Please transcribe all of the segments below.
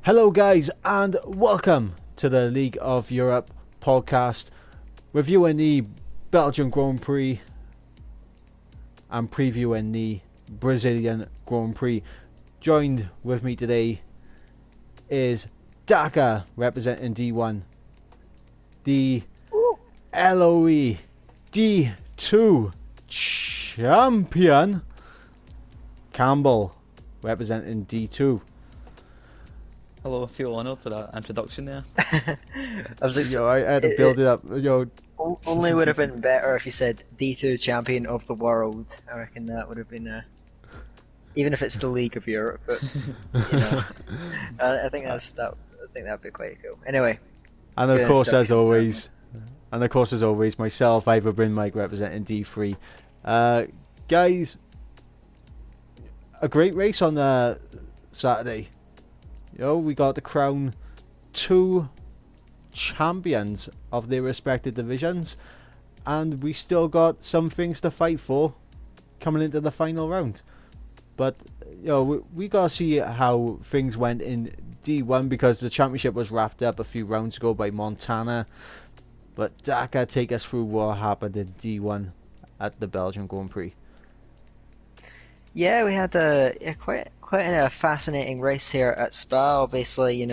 Hello guys and welcome to the League of Europe podcast, reviewing the Belgian Grand Prix and previewing the Brazilian Grand Prix. Joined with me today is Daka representing D1, the LoE D2 champion Campbell representing D2. Hello, I feel honoured for that introduction there. I was just, I had to build it up. only would have been better if you said D2 champion of the world. I reckon that would have been even if it's the League of Europe, but I think that. I think that'd be quite cool. Anyway, and of course, as always, myself, Ivor Bryn Mike, representing D3. Guys, a great race on Saturday. We got to crown two champions of their respective divisions, and we still got some things to fight for coming into the final round. But we got to see how things went in D1 because the championship was wrapped up a few rounds ago by Montana. But Daka, take us through what happened in D1 at the Belgian Grand Prix. Yeah, we had quite a fascinating race here at Spa. Obviously,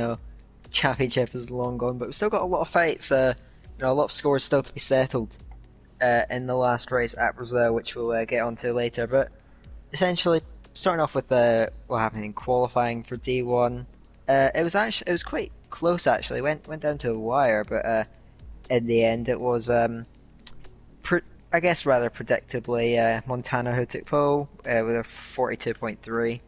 championship is long gone, but we've still got a lot of fights. A lot of scores still to be settled in the last race at Brazil, which we'll get onto later. But essentially, starting off with what happened in qualifying for D1, it was quite close actually. Went down to the wire, but in the end, it was I guess rather predictably Montana who took pole with a 42.3.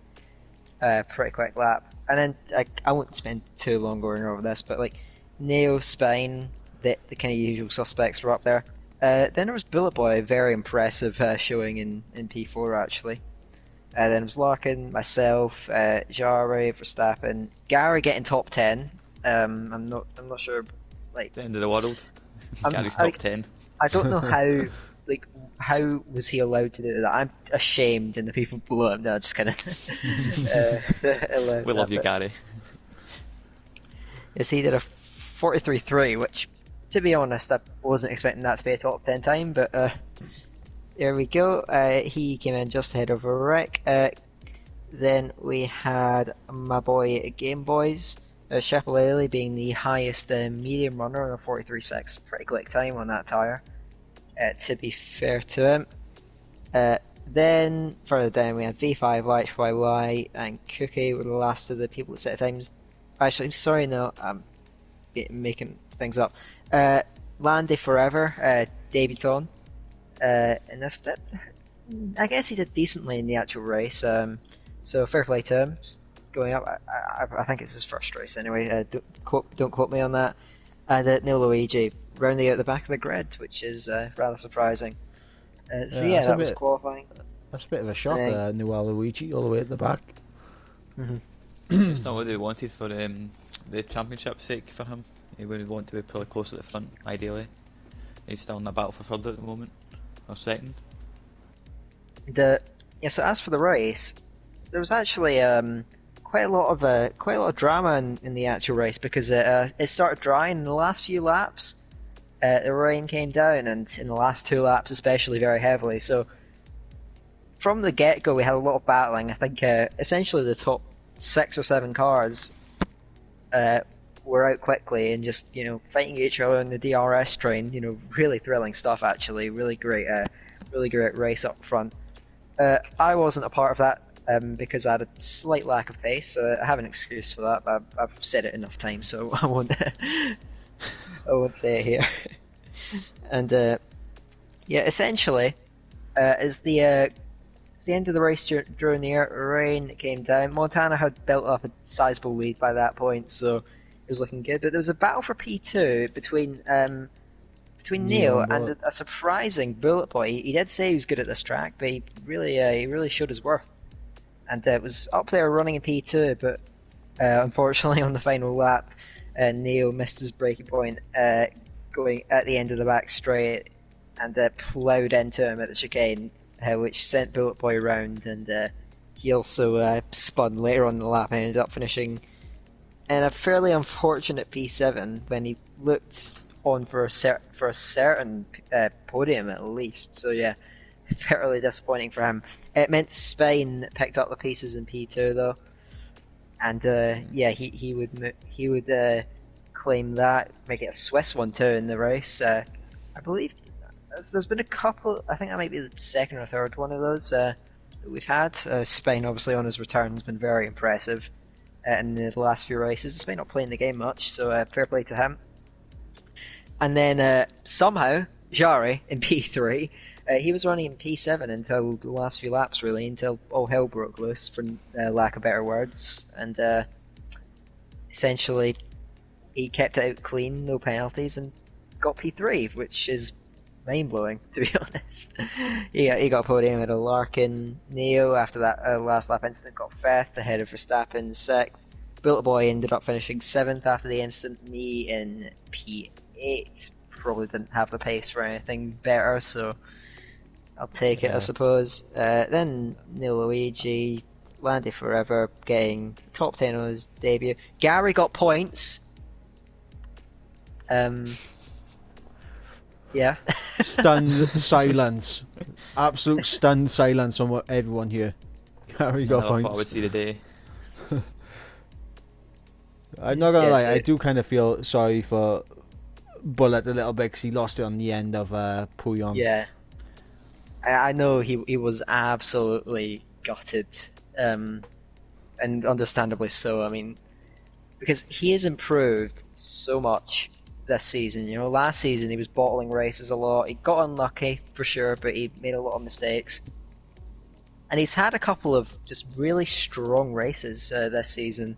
Pretty quick lap, and then I won't spend too long going over this, but Neo, Spine, the kind of usual suspects were up there. Then there was Bullet Boy, very impressive showing in P4 actually. Then it was Larkin, myself, Jari, Verstappen, Gary getting top 10. I'm not sure The end of the world. Gary's top 10. I don't know how. How was he allowed to do that? I'm ashamed, and the people below him. No, just kind of. We love you, Gary. Yes, he did a 43.3, which, to be honest, I wasn't expecting that to be a top 10 time, but there we go. He came in just ahead of Rick. Then we had my boy Game Boys, Shepalele being the highest medium runner on a 43.6. Pretty quick time on that tyre. To be fair to him. Then further down we had V5, YHYY and Cookie were the last of the people that set times. Actually, sorry, no, I'm making things up. Landy Forever, debutant. And I guess he did decently in the actual race. So fair play to him. Going up, I think it's his first race anyway. Don't quote me on that. And Neil Luigi rounding out the back of the grid, which is rather surprising. That was qualifying. That's a bit of a shock, Noah Luigi all the way at the back. Mm-hmm. It's not what they wanted for the championship's sake for him. He would want to be pretty close at the front, ideally. He's still in the battle for third at the moment, or second. So as for the race, there was actually quite a lot of drama in the actual race because it started drying in the last few laps. The rain came down, and in the last two laps especially very heavily. So from the get-go we had a lot of battling. I think essentially the top 6 or 7 cars were out quickly and just fighting each other in the DRS train. Really thrilling stuff actually. Really great race up front. I wasn't a part of that because I had a slight lack of pace. I have an excuse for that, but I've said it enough times, so I won't say it here. And essentially, as the end of the race drew near, rain came down. Montana had built up a sizable lead by that point, so it was looking good. But there was a battle for P2 between Neil and a surprising Bullet Boy. He did say he was good at this track, but he really showed his worth. And it was up there running in P2, but unfortunately on the final lap, Neo missed his braking point going at the end of the back straight and ploughed into him at the chicane, which sent Bullet Boy around, and he also spun later on in the lap and ended up finishing and a fairly unfortunate P7 when he looked on for a certain podium at least. So yeah, fairly disappointing for him. It meant Spain picked up the pieces in P2 though, and yeah, he would claim that, make it a Swiss one too in the race. I believe there's been a couple. I think that might be the second or third one of those that we've had. Spain obviously on his return has been very impressive in the last few races, despite not playing the game much. So fair play to him. And then somehow Jari in P3. He was running in P7 until the last few laps, really, until all hell broke loose, for lack of better words. And essentially, he kept it out clean, no penalties, and got P3, which is mind-blowing, to be honest. He got a podium at a Larkin. Neo, after that last lap incident, got 5th, ahead of Verstappen, 6th. Bullet Boy ended up finishing 7th after the incident. Me in P8. Probably didn't have the pace for anything better, so I'll take it, I suppose. Then Neil Luigi, Landy Forever, getting top 10 on his debut. Gary got points. Yeah. Stunned silence. Absolute stunned silence from everyone here. Gary got I points. thought I would see the day. I'm not gonna lie, so I do kind of feel sorry for Bullet a little bit because he lost it on the end of Pouillon. Yeah. I know he was absolutely gutted, and understandably so. I mean, because he has improved so much this season. You know, last season he was bottling races a lot. He got unlucky for sure, but he made a lot of mistakes. And he's had a couple of just really strong races this season.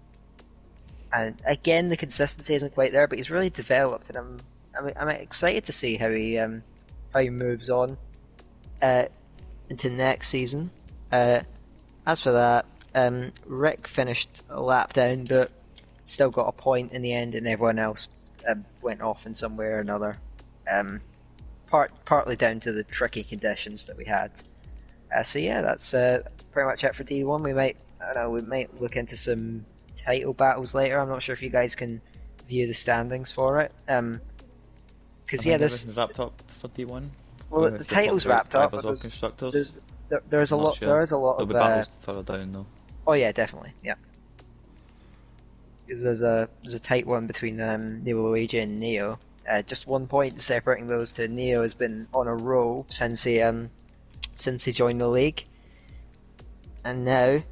And again, the consistency isn't quite there, but he's really developed, and I'm excited to see how he moves on into next season. As for that, Rick finished a lap down, but still got a point in the end, and everyone else went off in some way or another. Partly down to the tricky conditions that we had. So yeah, that's pretty much it for D1. We might look into some title battles later. I'm not sure if you guys can view the standings for it. Because yeah, this wrapped up for D1. Well, the title's wrapped up. But Constructors. There's a lot. Sure. There is a lot There'll of be battles further down though. Oh yeah, definitely. Yeah. Because there's a tight one between Neo Luigi and Neo. Just 1 point separating those two. Neo has been on a roll since he joined the league, and now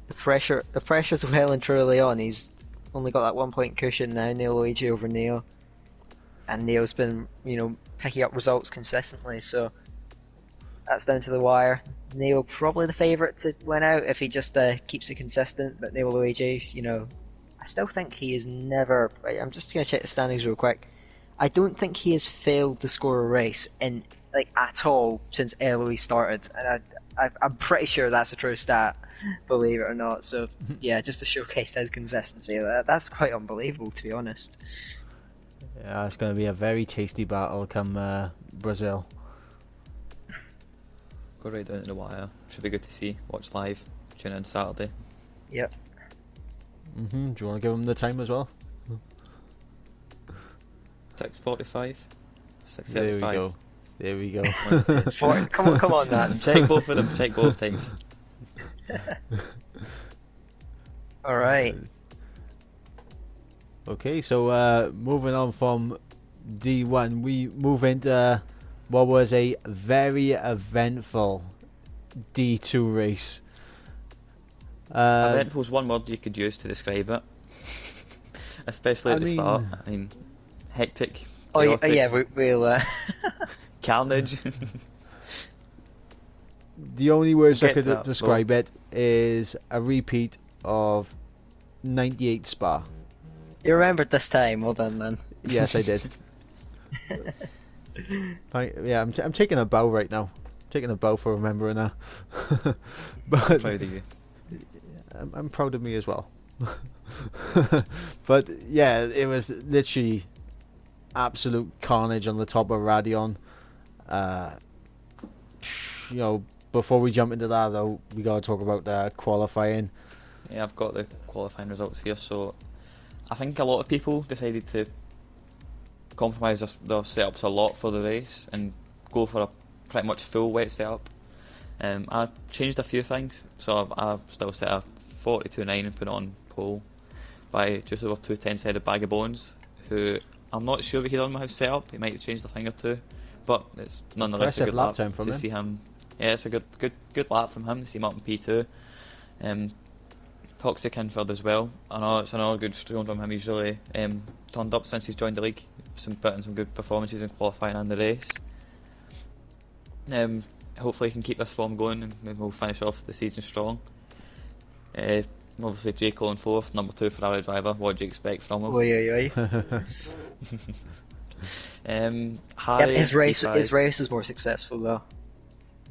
the pressure's well and truly on. He's only got that 1 point cushion now. Neo Luigi over Neo, and Neo's been picking up results consistently. So that's down to the wire. Neo probably the favourite to win out if he just keeps it consistent. But Neo Luigi, I still think he is never. I'm just going to check the standings real quick. I don't think he has failed to score a race at all since LoE started, and I'm pretty sure that's a true stat, believe it or not. So yeah, just to showcase his consistency, that's quite unbelievable, to be honest. Yeah, it's going to be a very tasty battle come Brazil. Go right down to the wire. Should be good to see. Watch live. Tune in Saturday. Yep. Do you want to give him the time as well? 6:45. There we go. Come on, man. Check both of them. Check both times. All right. Okay, so moving on from D1, we move into what was a very eventful D2 race. Eventful is one word you could use to describe it, especially at the start. I mean, hectic. Oh chaotic, yeah, we'll. Carnage. The only words I Get could that, describe it is a repeat of 98 Spa. You remembered this time, well done, man. Yes, I did. I'm taking a bow right now. Taking a bow for remembering that. But I'm proud of you. I'm proud of me as well. But yeah, it was literally absolute carnage on the top of Radion. Before we jump into that though, we gotta talk about the qualifying. Yeah, I've got the qualifying results here. So I think a lot of people decided to compromise their setups a lot for the race and go for a pretty much full wet setup. I changed a few things, so I've still set a 42.9 and put it on pole by just over 210 sided bag of bones, who I'm not sure what he done with his setup. He might have changed a thing or two, but it's nonetheless a Impressive good lap lap time from to him. see him. Yeah, it's a good lap from him to see him up in P2. Toxic in third as well. I know it's another good strong from him. He's really turned up since he's joined the league. Put in some good performances in qualifying and the race. Hopefully he can keep this form going and maybe we'll finish off the season strong. Obviously J. Cole in fourth, number 2 Ferrari driver. What do you expect from him? Oi. Harry, His race P5. was more successful though.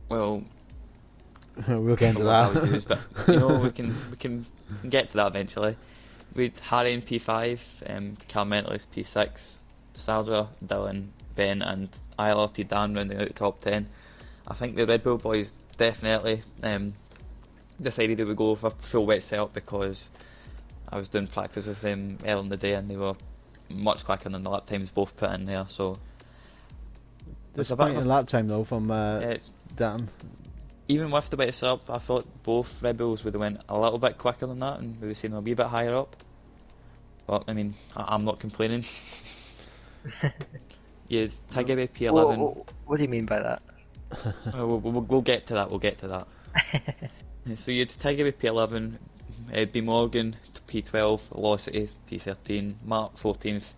Well, We'll get into what I would that. use, but you know we can get to that eventually. With Harry in P5, Carmentelis P6, Saldra, Dylan, Ben, and ILRT Dan rounding out the top 10. I think the Red Bull boys definitely decided they would go for full wet setup because I was doing practice with them early in the day and they were much quicker than the lap times both put in there. So it's a bit of Disappointing lap time though from it's Dan. even with the wet setup, I thought both Red Bulls would have went a little bit quicker than that and we would have seen them a wee bit higher up. But I mean, I'm not complaining. Yeah, Tigebe P11. What do you mean by that? We'll get to that. We'll get to that. So you had Tigebe P11, B Morgan P12, Velocity P13, Mark 14th,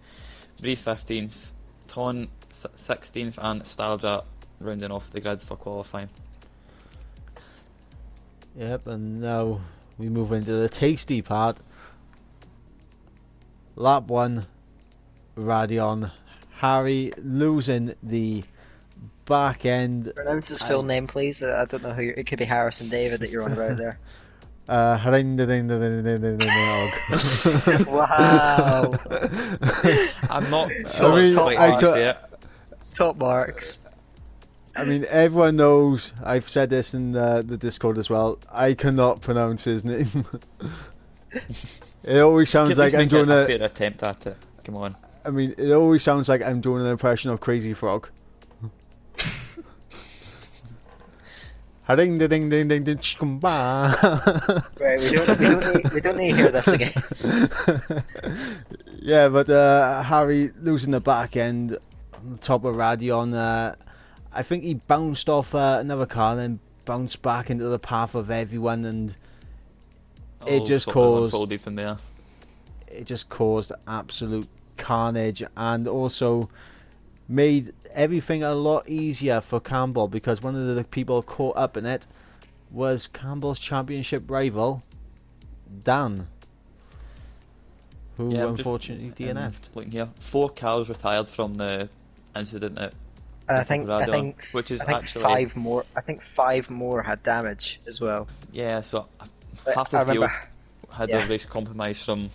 Bree 15th, Ton 16th, and Starja rounding off the grid for qualifying. Yep, and now we move into the tasty part. Lap 1, Radion. Harry losing the back end. Pronounce his full name, please. I don't know who it could be Harrison David that you're on about there. Wow. I'm not I sure mean, it's quite I how you took- say it. Top marks. I mean, everyone knows, I've said this in the Discord as well, I cannot pronounce his name. It always sounds At like least I'm make doing a a... fair attempt at it. Come on. I mean, it always sounds like I'm doing an impression of Crazy Frog. Ding ding ding ding ding ding chickum ba. Right, we don't need to hear this again. Yeah, but Harry losing the back end on the top of Radion. I think he bounced off another car and then bounced back into the path of everyone, and it just sort of caused unfolded from there. absolute carnage, and also made everything a lot easier for Campbell because one of the people caught up in it was Campbell's championship rival, Dan, who Yeah, I'm just, unfortunately DNF'd. Looking here, 4 cars retired from the incident at And I think which is I think actually 5 more. I think 5 more had damage as well. yeah. So But half I the field remember- had yeah. their race compromised from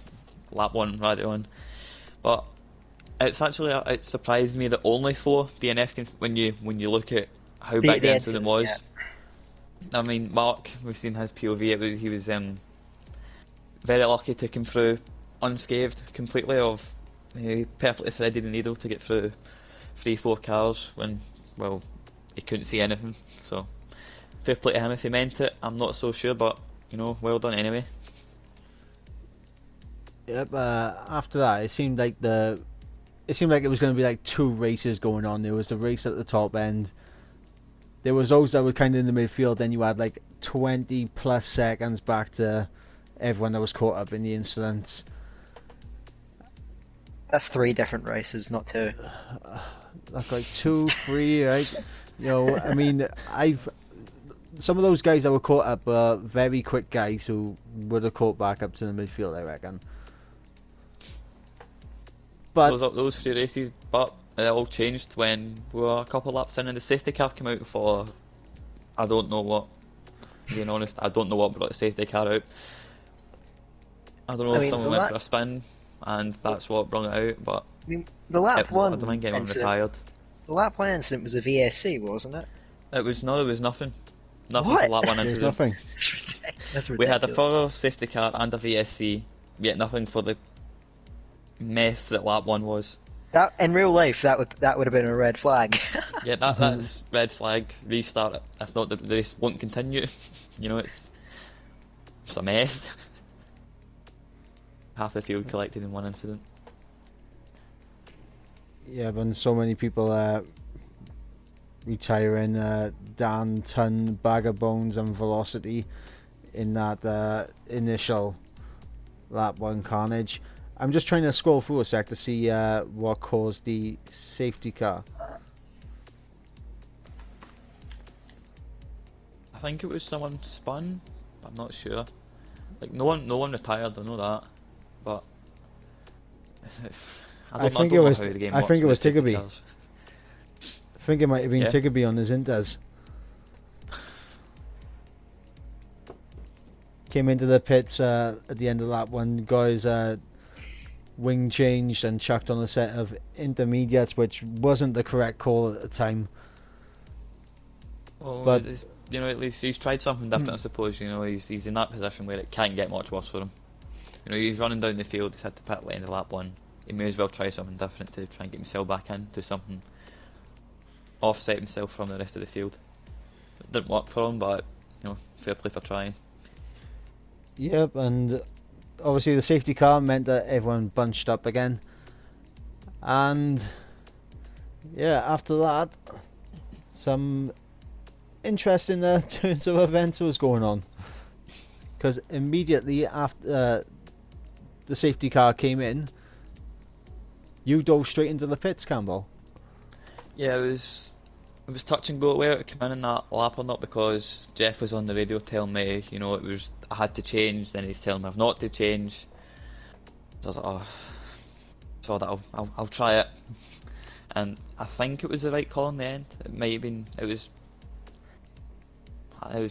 lap 1 right on, but it's actually it surprised me that only 4 DNF when you look at how big the incident was. I mean, Mark, we've seen his POV. He was very lucky to come through unscathed completely. He perfectly threaded the needle to get through 3-4 cars when, well, he couldn't see anything. So fair play to him if he meant it. I'm not so sure, but you know, well done anyway. Yep. After that, it seemed like it was going to be like 2 races going on. There was the race at the top end. There was those that were kind of in the midfield. Then you had like 20 plus seconds back to everyone that was caught up in the incidents. That's 3 different races, not 2. That's like 2, 3, right? You know, I mean, some of those guys that were caught up are very quick guys who would have caught back up to the midfield, I reckon. But Those 3 races, but it all changed when we were a couple of laps in and the safety car came out for I don't know what. Being honest, I don't know what brought the safety car out. I don't know if someone went for a spin and that's what brought it out, but I mean, the lap I 1 don't mind getting incident. retired. The lap 1 incident was a VSC, wasn't it? There was nothing. Nothing What? for lap 1 there's incident. nothing. That's ridiculous. We had a further safety car and a VSC, yet nothing for the mess that lap 1 was. That in real life, that would have been a red flag. Yeah, that's red flag. Restart it. If not, the race won't continue. You know, it's a mess. Half the field collected in one incident. Yeah, but so many people retiring, Dan Ton, Bag of Bones, and Velocity in that initial lap 1 carnage. I'm just trying to scroll through a sec to see what caused the safety car. I think it was someone spun, but I'm not sure. Like no one retired. I know that, but I think it was Tiggerby. I think it might have been Tiggerby on his Indes. Came into the pits at the end of lap 1, guys. Wing changed and chucked on a set of intermediates, which wasn't the correct call at the time. Well, but you know, at least he's tried something different. I suppose, you know, he's in that position where it can't get much worse for him. You know, he's running down the field. He's had to pit at the end of lap 1. He may as well try something different to try and get himself back into something, offset himself from the rest of the field. It didn't work for him, but you know, fair play for trying. Yep, and obviously the safety car meant that everyone bunched up again, and yeah, after that some interesting turns of events was going on, because immediately after the safety car came in, you dove straight into the pits, Campbell. Yeah, it was touch and go whether to come in that lap or not, because Jeff was on the radio telling me, you know, I had to change. Then he's telling me I've not to change. So I was like, oh, so that I'll try it. And I think it was the right call in the end. It might have been. It was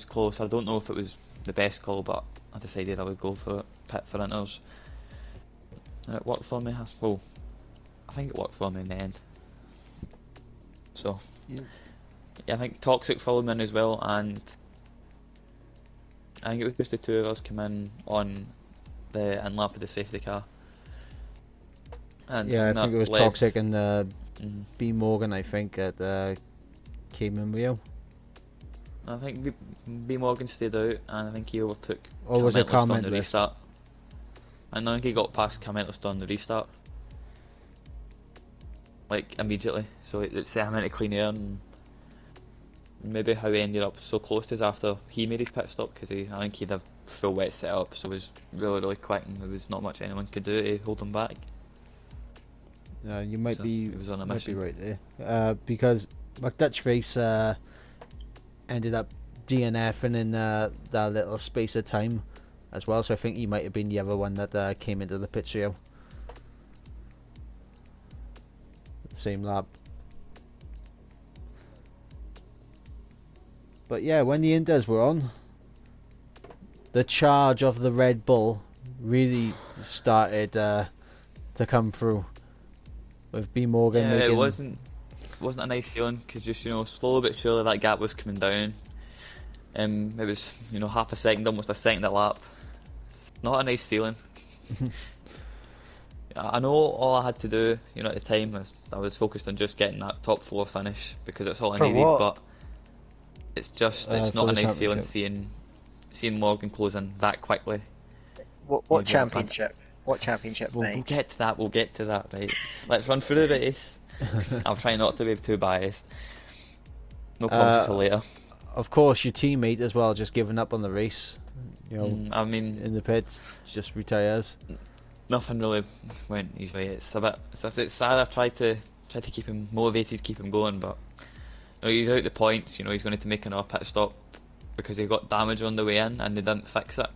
close. I don't know if it was the best call, but I decided I would go for it. Pit for inters, and it worked for me. Well, I think it worked for me in the end. So. Yeah, I think Toxic followed me in as well, and I think it was just the two of us come in on the in lap of the safety car. And yeah, I think it was Toxic and B Morgan. I think that came in Rio. I think B Morgan stayed out, and I think he overtook. Or was it Carmentlist on the restart? And I think he got past Carmentlist on the restart, like immediately. So it's the amount of clean air and maybe how he ended up so close to us after he made his pit stop, because I think he'd have full wet setup, so it was really quick and there was not much anyone could do to hold him back. You might so be he was on a might mission. be right there, because McDutchface ended up DNFing in that little space of time as well, so I think he might have been the other one that came into the pit trio. Same lap. But yeah, when the Indes were on, the charge of the Red Bull really started to come through. With B Morgan making... it wasn't a nice feeling, because just, you know, slowly but surely that gap was coming down. It was, you know, half a second, almost a second a lap. It's not a nice feeling. I know all I had to do, you know, at the time was I was focused on just getting that top 4 finish, because that's all I needed. What? But it's not a nice feeling seeing Morgan closing that quickly. What championship? What championship? We'll get to that. Right. Let's run through the race. I'll try not to be too biased. No comments until later. Of course, your teammate as well, just giving up on the race. You know, I mean, in the pits, just retires. Nothing really went his way. It's sad. I've tried to keep him motivated, keep him going, but you know, he's out the points. You know, he's going to have to make another pit stop because he got damage on the way in and they didn't fix it.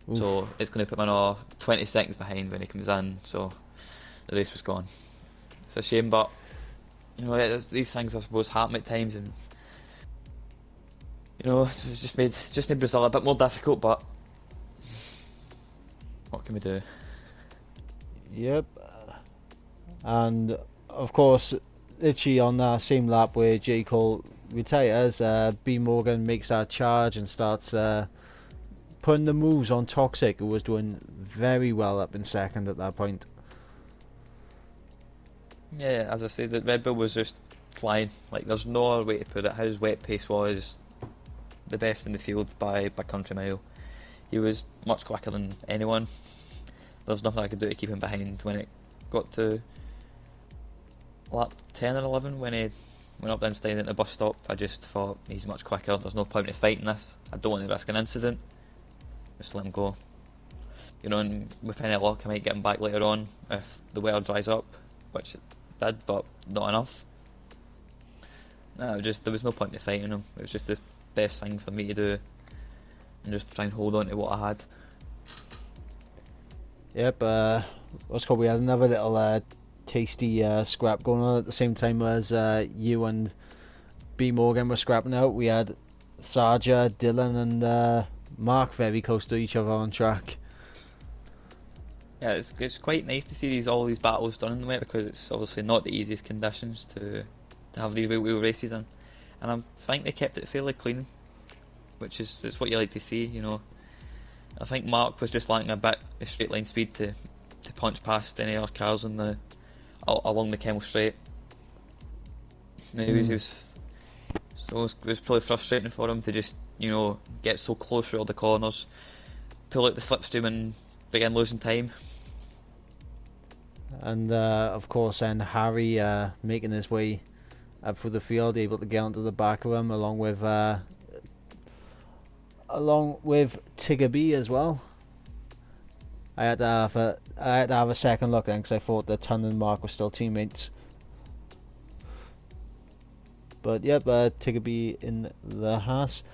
Oof. So it's going to put him another 20 seconds behind when he comes in. So the race was gone. It's a shame, but you know, these things I suppose happen at times, and you know, it's just made Brazil a bit more difficult. But what can we do? Yep. And of course, literally on that same lap where J. Cole retires, B. Morgan makes that charge and starts putting the moves on Toxic, who was doing very well up in second at that point. Yeah, as I say, the Red Bull was just flying. Like, there's no other way to put it. His wet pace was the best in the field by country mile. He was much quicker than anyone. There's nothing I could do to keep him behind. When it got to lap 10 or 11, when he went up the inside into the bus stop, I just thought, he's much quicker, there's no point in fighting this. I don't want to risk an incident. Just let him go. You know, and with any luck I might get him back later on if the weather dries up, which it did, but not enough. No, there was no point in fighting him. It was just the best thing for me to do, and just try and hold on to what I had. Yep, we had another little tasty scrap going on at the same time as you and B Morgan were scrapping out. We had Sarja, Dylan and Mark very close to each other on track. Yeah, it's quite nice to see all these battles done in the wet, because it's obviously not the easiest conditions to have these wheel races in, and I think they kept it fairly clean, which is what you like to see, you know. I think Mark was just lacking a bit of straight line speed to punch past any other cars along the Kemmel Straight. It was probably frustrating for him to just, you know, get so close through all the corners, pull out the slipstream and begin losing time. And of course then Harry making his way up through the field, able to get onto the back of him along with Tiggerby as well. I had to have a second look then, because I thought that Tun and Mark were still teammates. But yep, Tiggerby in the Haas.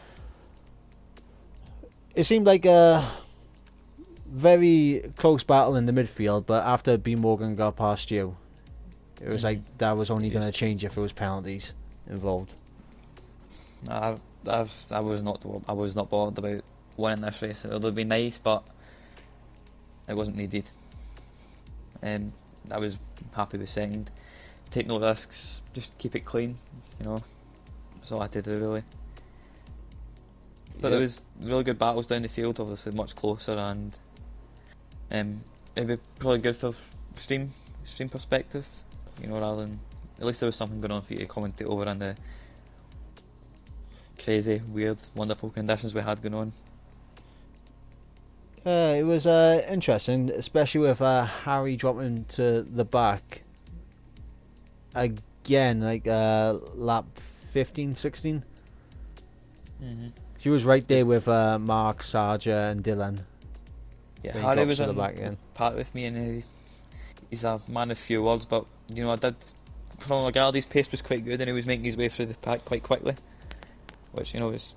It seemed like a very close battle in the midfield, but after B Morgan got past you, it was like that was only going to change if there was penalties involved. I was not bothered about winning this race. It would have been nice, but it wasn't needed. I was happy with second. Take no risks, just keep it clean, you know. That's all I had to do really. But there was really good battles down the field, obviously much closer, and it'd be probably good for stream perspective, you know, rather than, at least there was something going on for you to commentate over in the crazy, weird, wonderful conditions we had going on. It was interesting, especially with Harry dropping to the back again, like lap 15, 16. She was right there with Mark, Sarja and Dylan. Yeah, Harry was in the back again. Part with me, and he's a man of few words, but you know, I did, from Lagarde's pace was quite good, and he was making his way through the pack quite quickly, which, you know, it's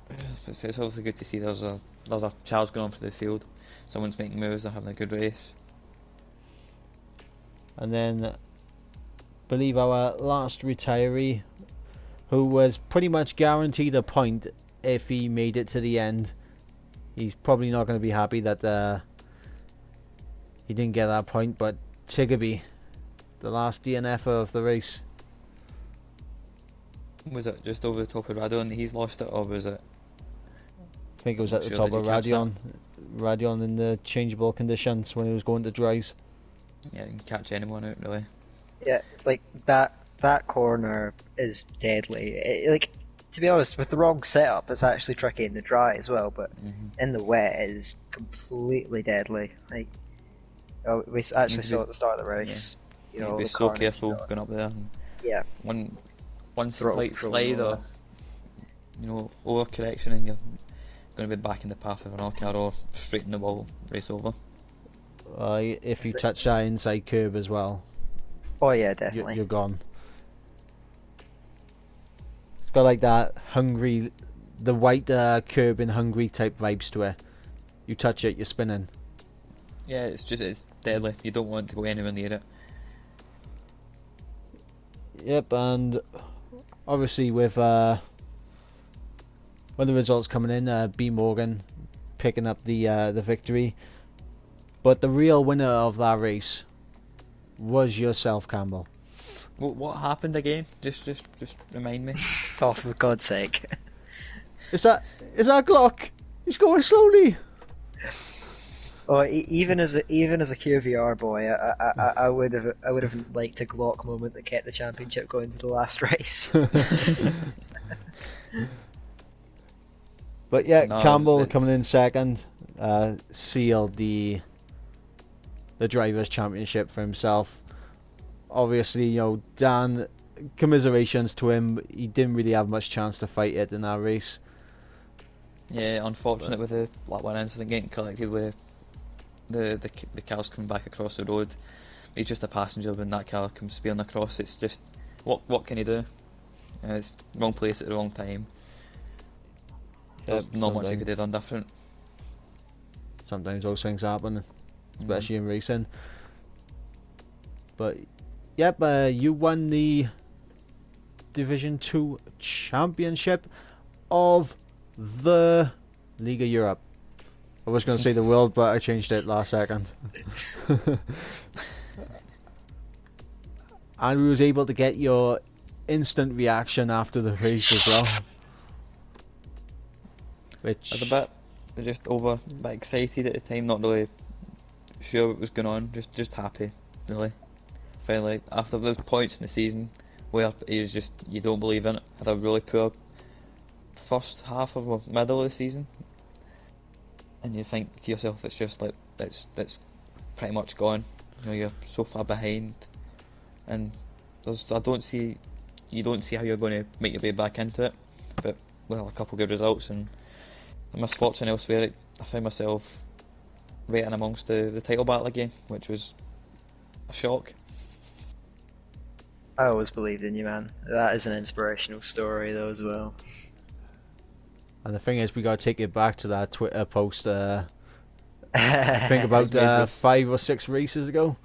obviously good to see. There's a charge going on for the field. Someone's making moves. They're having a good race. And then, believe our last retiree, who was pretty much guaranteed a point if he made it to the end. He's probably not going to be happy that he didn't get that point, but Tiggerby, the last DNFer of the race. Was it just over the top of Radion that he's lost it, or was it? I think it was at the top of Radion in the changeable conditions when he was going to dries. Yeah, you can catch anyone out really. Yeah, like that corner is deadly. Like, to be honest, with the wrong setup, it's actually tricky in the dry as well. But in the wet, it is completely deadly. Like, we actually saw at the start of the race. Yeah. You know, be so careful going up there. Yeah. One slight slide or, you know, overcorrection, and you're going to be back in the path of an car or straight in the wall, race over. If you touch that inside curb as well. Oh yeah, definitely. You're gone. It's got like that hungry, the white curb in Hungary type vibes to it. You touch it, you're spinning. Yeah, it's deadly. You don't want to go anywhere near it. Yep, and obviously with when the results coming in, B Morgan picking up the victory, but the real winner of that race was yourself, Campbell. What happened again? Just remind me. Oh, for God's sake! Is that a Glock? He's going slowly. Oh, even as a QVR boy, I would have liked a Glock moment that kept the championship going to the last race. But yeah, No, Campbell coming in second, sealed the drivers' championship for himself. Obviously, you know, Dan, commiserations to him. He didn't really have much chance to fight it in that race. Yeah, unfortunate with the lap 1 incident getting collected with the cars coming back across the road. He's just a passenger when that car comes speeding across. It's just, what can you do? It's wrong place at the wrong time. There's not much you could have done different. Sometimes those things happen, especially in racing. But yep, you won the Division 2 Championship of the League of Europe. I was going to say the world, but I changed it last second. And we was able to get your instant reaction after the race as well. Which I was a bit just a bit excited at the time, not really sure what was going on, just happy, really. Finally, after those points in the season where you don't believe in it, had a really poor first half of the middle of the season, and you think to yourself, it's just like that's pretty much gone. You know, you're so far behind, and you don't see how you're going to make your way back into it. But well, a couple of good results and the misfortune elsewhere, I found myself right in amongst the title battle again, which was a shock. I always believed in you, man. That is an inspirational story, though, as well. And the thing is, we got to take it back to that Twitter post. I think about 5 or 6 races ago.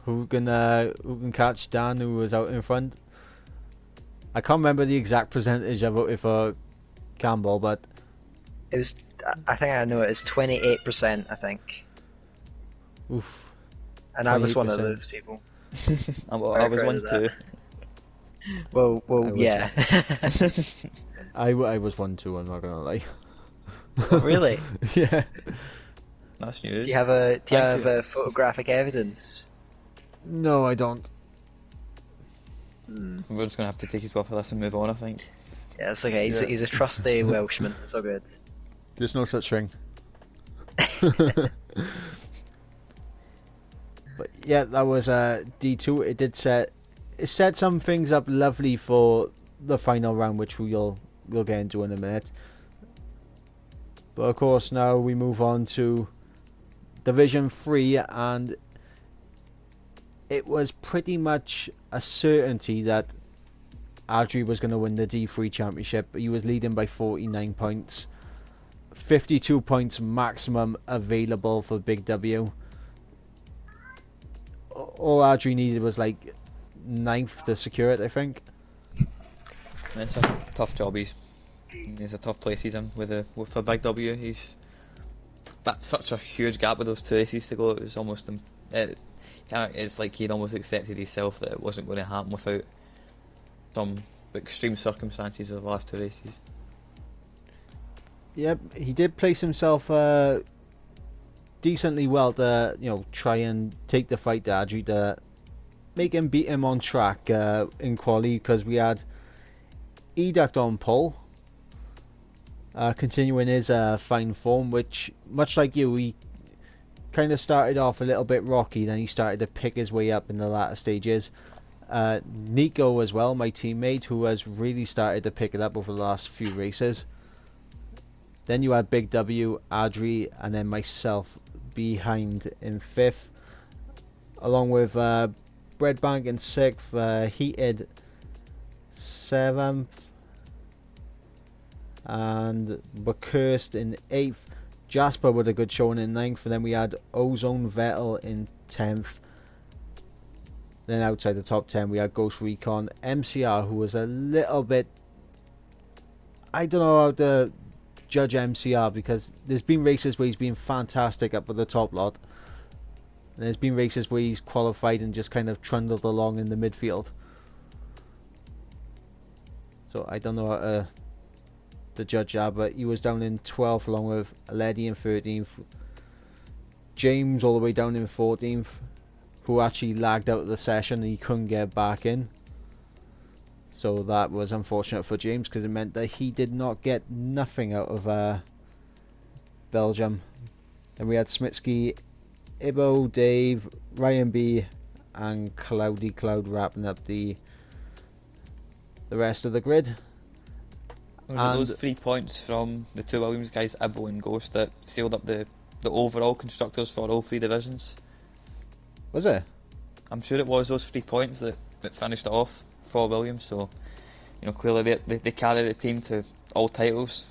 Who can catch Dan, who was out in front? I can't remember the exact percentage I voted for Campbell, but it was. I think I know it is 28%. I think. Oof. And I was one of those people. I was one too. Well, yeah. I was one too. I'm not gonna lie. Oh, really? Yeah. That's news. Do you have a photographic evidence? No, I don't. We're just gonna have to take his word for this and move on, I think. Yeah, it's okay. He's a trusty Welshman. It's all good. There's no such thing. But yeah, that was D2. It set some things up lovely for the final round, which we'll get into in a minute. But of course, now we move on to Division 3, and it was pretty much a certainty that Adri was going to win the D3 championship. He was leading by 49 points. 52 points maximum available for Big W. All Adri needed was like 9th to secure it, I think. It's a tough job. He's a tough place he's in with a Big W. That's such a huge gap with those 2 races to go. It was almost it's like he'd almost accepted himself that it wasn't going to happen without some extreme circumstances of the last 2 races. Yep, he did place himself decently well to, you know, try and take the fight to Adri to make him beat him on track in quali, because we had Educt on pole, continuing his fine form, which, much like you, he kind of started off a little bit rocky, then he started to pick his way up in the latter stages. Nico as well, my teammate, who has really started to pick it up over the last few races. Then you had Big W, Adri, and then myself behind in 5th, along with Breadbank in 6th, Heated 7th, and Buckhurst in 8th. Jasper with a good showing in 9th, and then we had Ozone Vettel in 10th. Then outside the top 10 we had Ghost Recon, MCR, who was a little bit, I don't know how to judge MCR, because there's been races where he's been fantastic up at the top lot, and there's been races where he's qualified and just kind of trundled along in the midfield. So I don't know how to to judge that, but he was down in 12th along with Ledi in 13th. James all the way down in 14th, who actually lagged out of the session and he couldn't get back in. So that was unfortunate for James because it meant that he did not get nothing out of Belgium. Then we had Smitsky, Ibo, Dave, Ryan B, and Cloudy Cloud wrapping up the rest of the grid. Was it those 3 points from the two Williams guys, Ibo and Ghost, that sealed up the overall constructors for all three divisions? Was it? I'm sure it was those 3 points that finished it off for Williams, so you know, clearly they carried the team to all titles.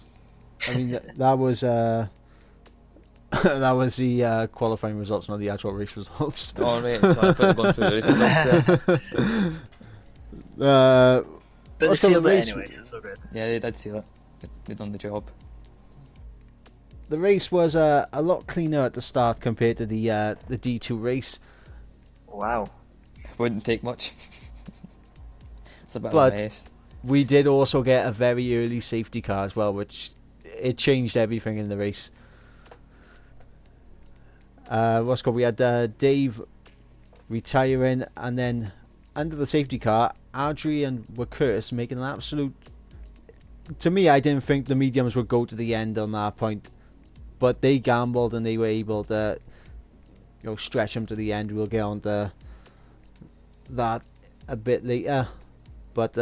I mean, that was that was the qualifying results, not the actual race results. Oh right, so I thought they'd gone through the race results there. But they sealed it anyway, so it's all good. Yeah, they did seal it. They done the job. The race was a lot cleaner at the start compared to the D2 race. Wow. Wouldn't take much. It's a bit of a mess. We did also get a very early safety car as well, which it changed everything in the race. We had Dave retiring, and then under the safety car, Adri and Curtis making an absolute... To me, I didn't think the mediums would go to the end on that point, but they gambled and they were able to, stretch them to the end. We'll get on to that a bit later, but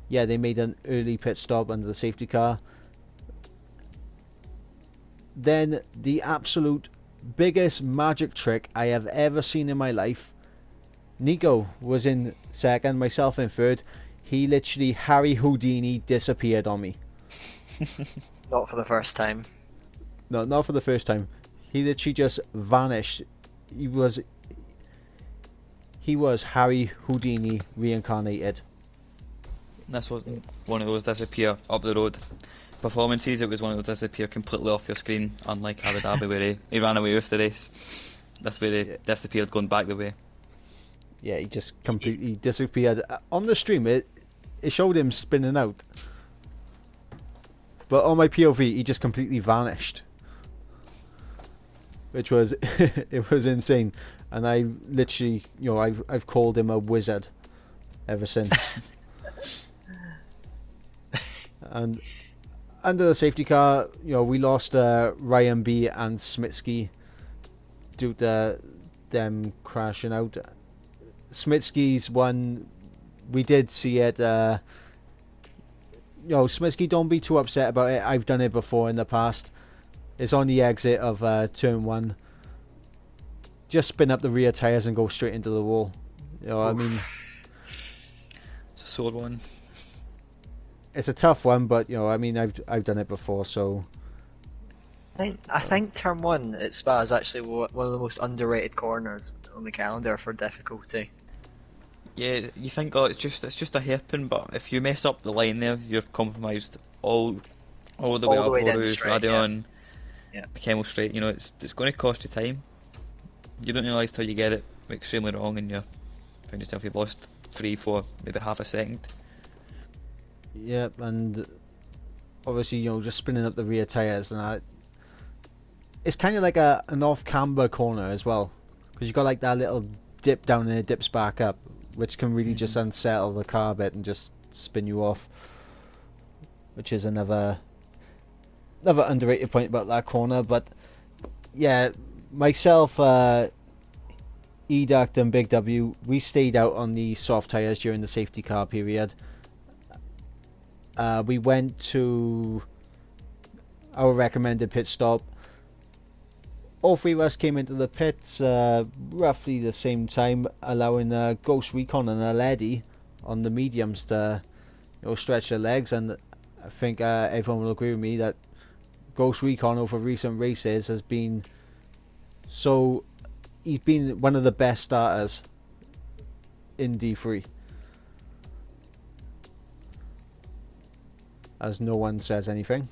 yeah, they made an early pit stop under the safety car. Then the absolute biggest magic trick I have ever seen in my life. Nico was in second, myself in third. He literally Harry Houdini disappeared on me. Not for the first time. No, not for the first time. He literally just vanished. He was Harry Houdini reincarnated. This was one of those disappear up the road performances. It was one of those disappear completely off your screen, unlike Abu Dhabi where he ran away with the race. This way he disappeared going back the way. Yeah, he just completely disappeared. On the stream, it showed him spinning out. But on my POV, he just completely vanished. Which was, it was insane. And I literally, I've called him a wizard ever since. And under the safety car, we lost Ryan B and Smitsky due to them crashing out. Smitsky's one, we did see it. Smitsky, don't be too upset about it. I've done it before in the past. It's on the exit of turn 1. Just spin up the rear tires and go straight into the wall. I mean, it's a sword one. It's a tough one, but I mean, I've done it before, so. I think turn 1 at Spa is actually one of the most underrated corners on the calendar for difficulty. Yeah, you think, it's just a hairpin, but if you mess up the line there, you're compromised all the way up Horus, Radion, the Camel Straight. It's going to cost you time. You don't realise till you get it extremely wrong, and you find yourself you've lost 3, 4, maybe half a second. Yep, and obviously just spinning up the rear tires and that. It's kind of like an off-camber corner as well, because you got like that little dip down and it dips back up, which can really just unsettle the car a bit and just spin you off, which is another underrated point about that corner. But yeah, myself, Educt and Big W, we stayed out on the soft tires during the safety car period. We went to our recommended pit stop. All three of us came into the pits roughly the same time, allowing Ghost Recon and Aledi on the mediums to stretch their legs. And I think everyone will agree with me that Ghost Recon over recent races has been he's been one of the best starters in D3. As no one says anything.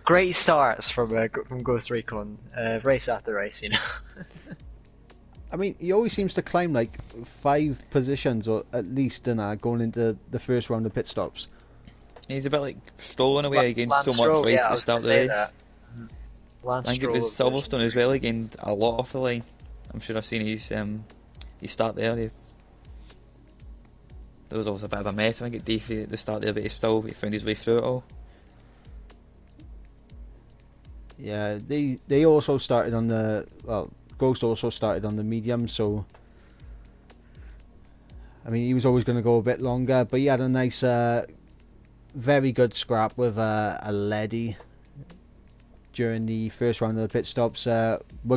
Great starts from Ghost Recon, race after race, I mean, he always seems to climb like 5 positions or at least in going into the first round of pit stops. He's a bit like Stroll in a way. He gained Lance so much Stroll, right yeah, at I the was start of the gonna say race. that. Lance I think it Stroll was Silverstone as well. He gained a lot off the line. I'm sure I've seen his start there. There was always a bit of a mess. I think at D3 at the start there, but he found his way through it all. Yeah, they also started on the Ghost also started on the medium, so I mean he was always going to go a bit longer, but he had a nice, very good scrap with a Leddy during the first round of the pit stops.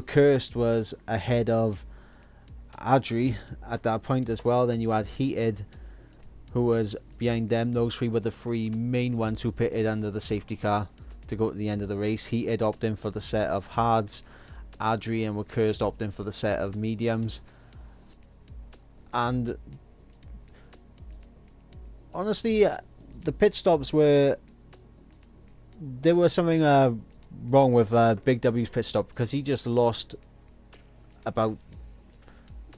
Cursed was ahead of Adri at that point as well. Then you had Heated, who was behind them. Those three were the 3 main ones who pitted under the safety car to go to the end of the race. Heated opted in for the set of hards. Adri and Cursed opted in for the set of mediums. And honestly, the pit stops there was something wrong with Big W's pit stop, because he just lost about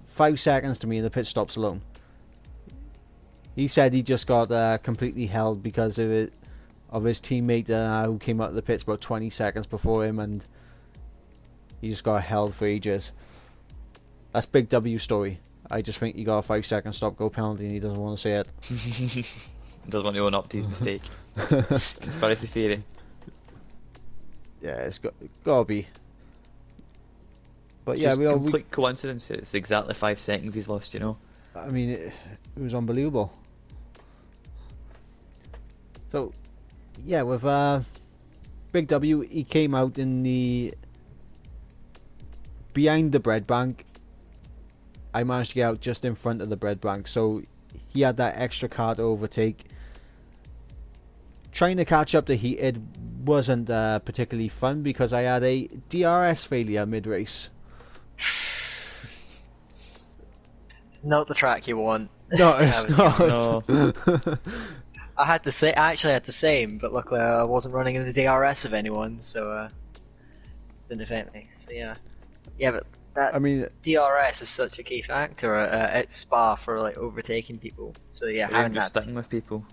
5 seconds to me in the pit stops alone. He said he just got completely held because of his teammate who came out of the pits about 20 seconds before him, and he just got held for ages. That's Big W's story. I just think he got a 5-second stop-go penalty and he doesn't want to say it. Doesn't want to own up to his mistake. Conspiracy theory. Yeah, it's gotta be. But It's just complete coincidence. It's exactly 5 seconds he's lost, you know. I mean, it was unbelievable. So, yeah, with Big W, he came out in the behind the bread bank. I managed to get out just in front of the bread bank, so he had that extra car to overtake. Trying to catch up to Heated wasn't particularly fun because I had a DRS failure mid-race. It's not the track you want. No, it's not. No. I actually had the same, but luckily I wasn't running in the DRS of anyone, so didn't affect me. So yeah, but that DRS is such a key factor at Spa for like overtaking people. So yeah, Even just sticking with people.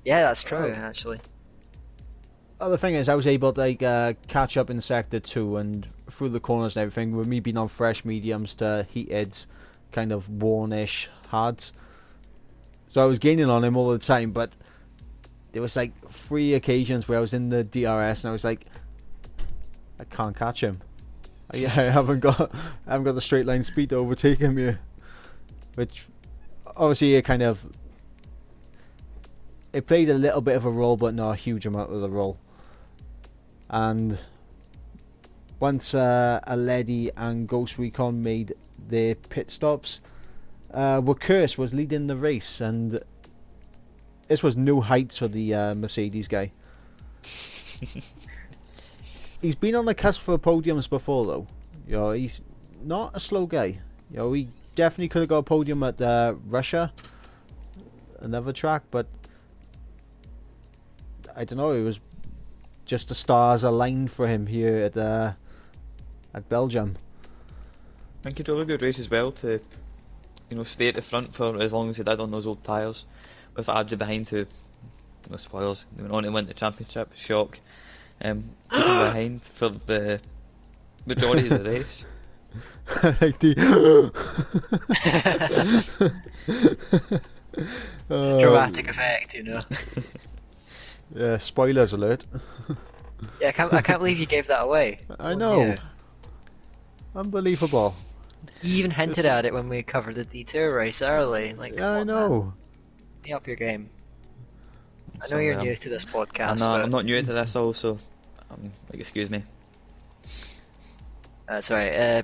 Yeah, that's true actually. The thing is, I was able to like catch up in sector 2 and through the corners and everything, with me being on fresh mediums to Heated's kind of wornish hards. So I was gaining on him all the time, but there was like 3 occasions where I was in the DRS and I was like, I can't catch him. I haven't got the straight line speed to overtake him here. Which obviously it played a little bit of a role, but not a huge amount of the role. And once Aledi and Ghost Recon made their pit stops, Curse was leading the race, and this was new heights for the Mercedes guy. He's been on the cusp for podiums before, though. You know, he's not a slow guy. You know, he definitely could have got a podium at Russia, another track, but I don't know. It was just the stars aligned for him here at Belgium. I think he drove a good race as well to, stay at the front for as long as he did on those old tyres, with Adri behind who, no spoilers, they went on to win the championship. Shock. Keeping behind for the majority of the race. Like Dramatic effect, Yeah, spoilers alert. Yeah, I can't believe you gave that away. I know. Yeah. Unbelievable. You even hinted at it when we covered the D2 race early. Like, Yeah, I know. Man. Be up your game. I know you're new to this podcast. I'm not new to this also. Excuse me. Sorry,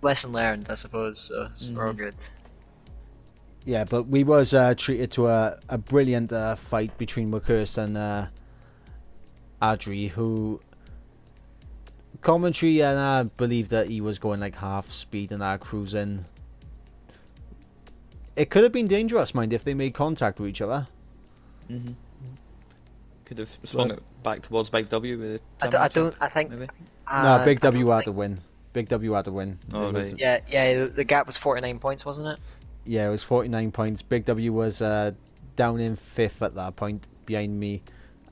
lesson learned, I suppose, so we're all good. Yeah, but we was treated to a brilliant fight between Curse and Adri, who commentary, and I believe that he was going like half speed and cruising. It could have been dangerous, mind, if they made contact with each other. Mm-hmm. Could have swung it back towards Big W with I think maybe. No, Big W had to win. Big W had to win. Oh, It was, right. Yeah. The gap was 49 points, wasn't it? Yeah, it was 49 points. Big W was down in 5th at that point, behind me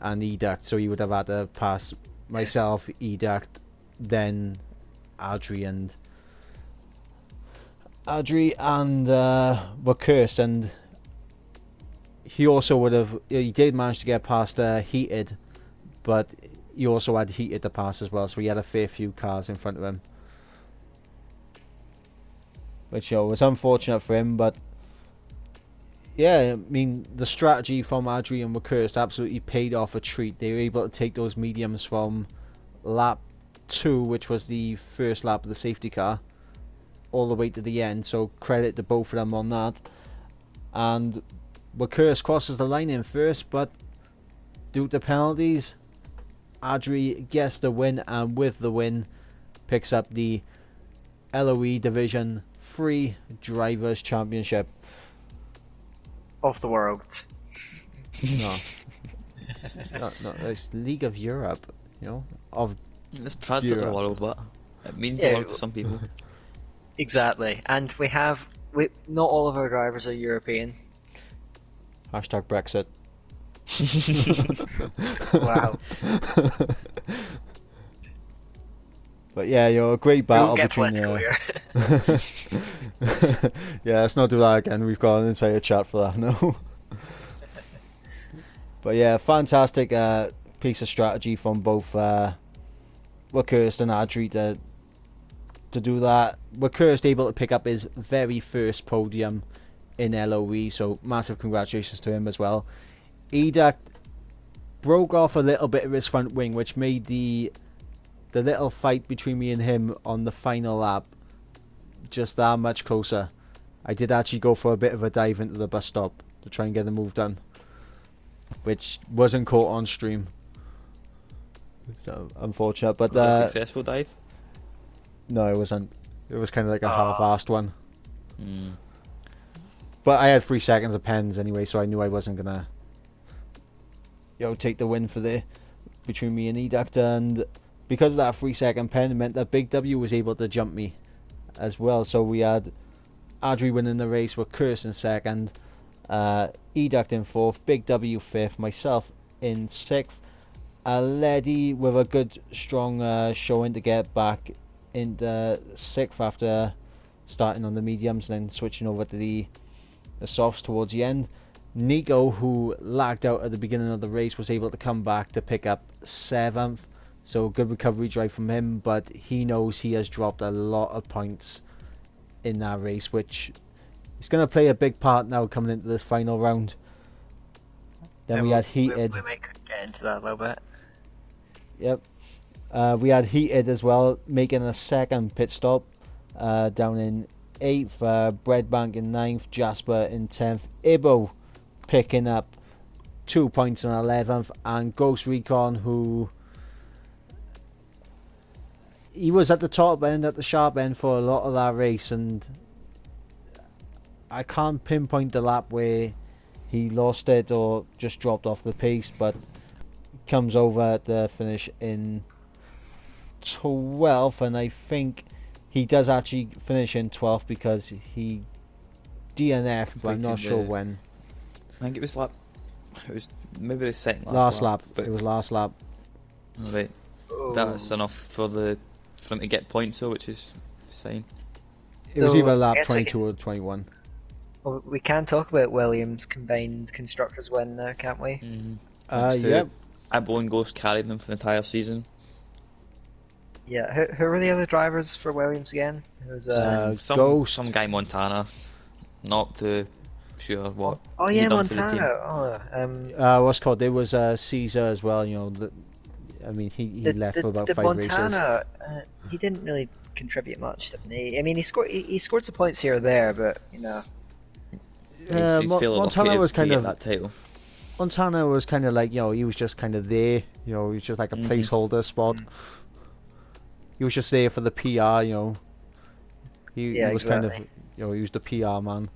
and Educt, so he would have had to pass myself, Educt, then Adri and were cursed, and he also would have. He did manage to get past Heated, but he also had Heated to pass as well, so he had a fair few cars in front of him, which was unfortunate for him. But yeah, I mean, the strategy from Adri and Cursed absolutely paid off a treat. They were able to take those mediums from lap 2, which was the first lap of the safety car, all the way to the end, so credit to both of them on that. And Cursed crosses the line in first, but due to penalties, Adri gets the win, and with the win picks up the LoE Division 3 Drivers' Championship. Of the world. No. no, it's League of Europe, of It's practically the Europe. world, but it means a lot to some people. Exactly, and not all of our drivers are European. Hashtag Brexit. Wow. But yeah, a great battle We'll get between political here. yeah, let's not do that again. We've got an entire chat for that now. But yeah, fantastic piece of strategy from both Cursed and Adri to do that. Cursed able to pick up his very first podium in LoE, so massive congratulations to him as well. Educt broke off a little bit of his front wing, which made the little fight between me and him on the final lap just that much closer. I did actually go for a bit of a dive into the bus stop to try and get the move done, which wasn't caught on stream, so unfortunate. But Was it a successful dive? no, it wasn't. It was kind of like a half-assed one. Mm. But I had 3 seconds of pens anyway, so I knew I wasn't gonna take the win for between me and Educt. And because of that 3-second pen, it meant that Big W was able to jump me as well. So we had Adri winning the race with Curse in second, Educt in 4th, Big W 5th, myself in 6th, Ledi with a good strong showing to get back into 6th after starting on the mediums and then switching over to the softs towards the end. Nico, who lagged out at the beginning of the race, was able to come back to pick up 7th. So good recovery drive from him, but he knows he has dropped a lot of points in that race, which is going to play a big part now coming into this final round. Then we had Heated. We might get into that a little bit. Yep. We had Heated as well, making a second pit stop down in 8th, Breadbank in 9th, Jasper in 10th, Ibo picking up 2 points in 11th, and Ghost Recon, who he was at the top end, at the sharp end for a lot of that race, and I can't pinpoint the lap where he lost it or just dropped off the pace, but comes over at the finish in 12th, and I think he does actually finish in 12th because he DNF'd, but I'm not sure when. I think it was maybe the second Last lap. but It was last lap. right. That's enough for him to get points, though, which is fine. It was So, either lap I guess we 22 or 21. Well, we can talk about Williams' combined constructors win now, can't we? Yep. Abo and Ghost carried them for the entire season. Yeah. Who were the other drivers for Williams again? It was Ghost. Some guy Montana. Not too sure what. oh he yeah, done for the team. Montana. Oh, What's called? There was Caesar as well. I mean, he left for about 5 Montana, races. He didn't really contribute much, didn't he? I mean, he scored some points here or there, but He's feeling Montana lucky was to kind get of that title. Montana was kind of like, he was just kind of there. He was just like a placeholder spot. He was just there for the PR. He was kind of, exactly. he was the PR man.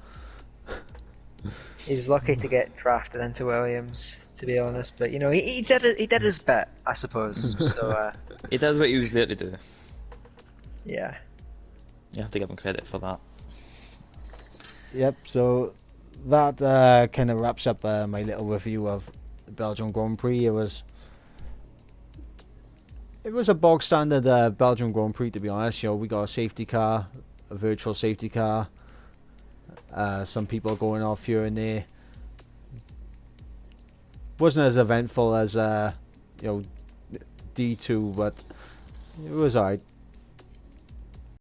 He was lucky to get drafted into Williams, to be honest. But he did his bit, I suppose. So He did what he was there to do. Yeah. You have to give him credit for that. Yep, so that kind of wraps up my little review of the Belgian Grand Prix. It was a bog standard Belgian Grand Prix, to be honest. You know, we got a safety car, a virtual safety car, some people going off here and there. Wasn't as eventful as you know, D2, but it was alright.